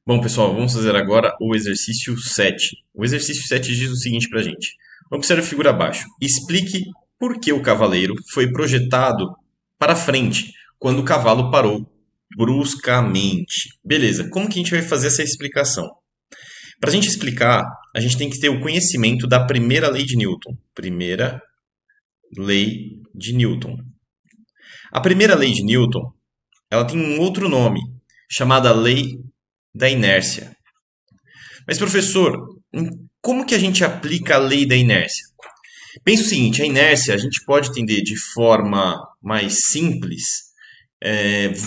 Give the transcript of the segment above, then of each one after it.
Bom, pessoal, vamos fazer agora o exercício 7. O exercício 7 diz o seguinte para a gente. Observe a figura abaixo. Explique por que o cavaleiro foi projetado para frente quando o cavalo parou bruscamente. Beleza, como que a gente vai fazer essa explicação? Para a gente explicar, a gente tem que ter o conhecimento da primeira lei de Newton. Primeira lei de Newton. A primeira lei de Newton, ela tem um outro nome, chamada lei da inércia. Mas, professor, como que a gente aplica a lei da inércia? Pensa o seguinte, a inércia a gente pode entender de forma mais simples,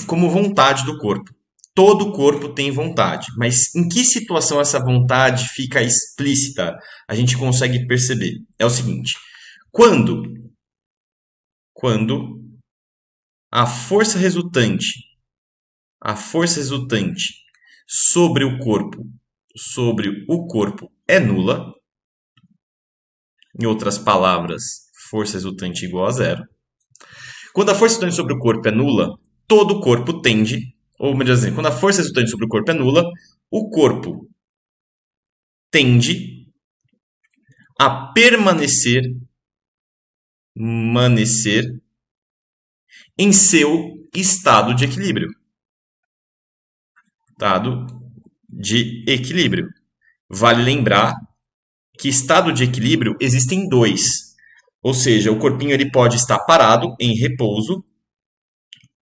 como vontade do corpo. Todo corpo tem vontade, mas em que situação essa vontade fica explícita? A gente consegue perceber. É o seguinte, quando, quando a força resultante sobre o corpo é nula. Em outras palavras, força resultante igual a zero. Quando a força resultante sobre o corpo é nula, todo o corpo tende, ou melhor dizendo, quando a força resultante sobre o corpo é nula, o corpo tende a permanecer em seu estado de equilíbrio. Estado de equilíbrio. Vale lembrar que estado de equilíbrio existem dois. Ou seja, o corpinho ele pode estar parado, em repouso,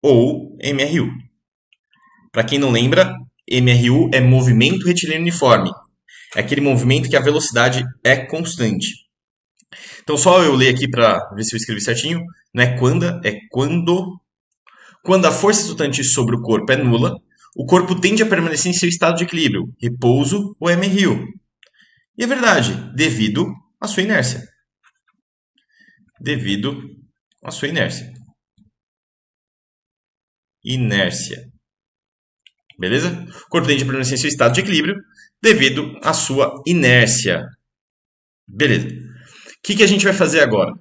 ou MRU. Para quem não lembra, MRU é movimento retilíneo uniforme. É aquele movimento que a velocidade é constante. Então, só eu ler aqui para ver se eu escrevi certinho. Não é quando, é quando. Quando a força resultante sobre o corpo é nula, o corpo tende a permanecer em seu estado de equilíbrio, repouso ou MRU. E é verdade, devido à sua inércia. Devido à sua inércia. Inércia. Beleza? O corpo tende a permanecer em seu estado de equilíbrio devido à sua inércia. Beleza. O que a gente vai fazer agora?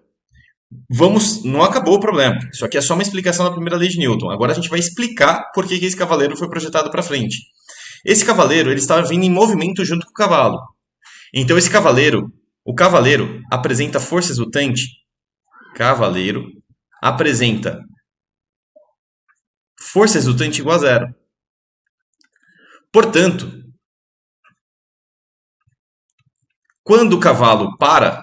Não acabou o problema. Isso aqui é só uma explicação da primeira lei de Newton. Agora a gente vai explicar por que esse cavaleiro foi projetado para frente. Esse cavaleiro ele estava vindo em movimento junto com o cavalo. Então o cavaleiro apresenta força resultante. Cavaleiro apresenta força resultante igual a zero. Portanto, quando o cavalo para,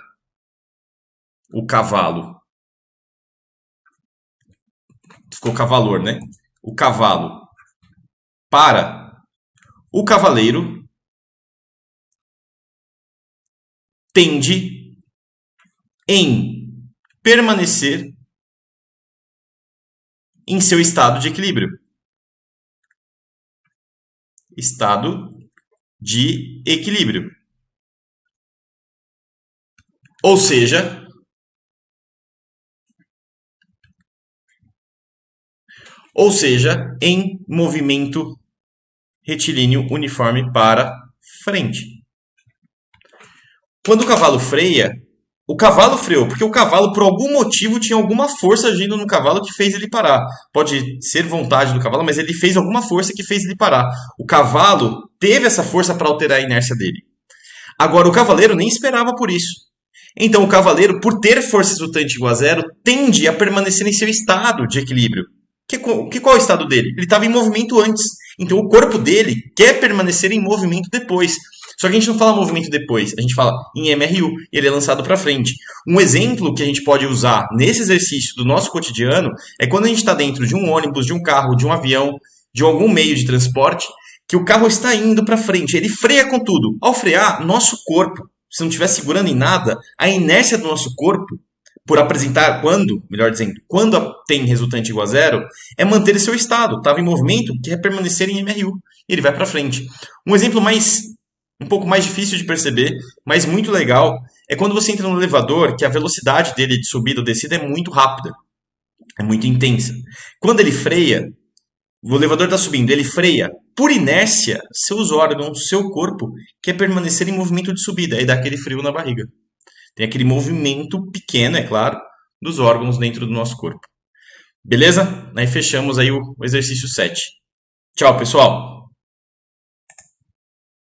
ficou cavalor, né? O cavalo para, o cavaleiro tende em permanecer em seu estado de equilíbrio. Estado de equilíbrio. Ou seja, em movimento retilíneo uniforme para frente. Quando o cavalo freou, porque o cavalo, por algum motivo, tinha alguma força agindo no cavalo que fez ele parar. Pode ser vontade do cavalo, mas ele fez alguma força que fez ele parar. O cavalo teve essa força para alterar a inércia dele. Agora, o cavaleiro nem esperava por isso. Então, o cavaleiro, por ter força resultante igual a zero, tende a permanecer em seu estado de equilíbrio. Qual é o estado dele? Ele estava em movimento antes. Então, o corpo dele quer permanecer em movimento depois. Só que a gente não fala movimento depois, a gente fala em MRU, e ele é lançado para frente. Um exemplo que a gente pode usar nesse exercício do nosso cotidiano é quando a gente está dentro de um ônibus, de um carro, de um avião, de algum meio de transporte, que o carro está indo para frente, ele freia com tudo. Ao frear, nosso corpo, se não estiver segurando em nada, a inércia do nosso corpo, por apresentar quando tem resultante igual a zero, é manter seu estado. Estava em movimento, quer permanecer em MRU, e ele vai para frente. Um exemplo um pouco mais difícil de perceber, mas muito legal, é quando você entra no elevador, que a velocidade dele de subida ou descida é muito rápida, é muito intensa. Quando ele freia, o elevador está subindo, ele freia, por inércia, seus órgãos, seu corpo, quer permanecer em movimento de subida, aí dá aquele frio na barriga. Tem aquele movimento pequeno, é claro, dos órgãos dentro do nosso corpo. Beleza? Aí fechamos aí o exercício 7. Tchau, pessoal!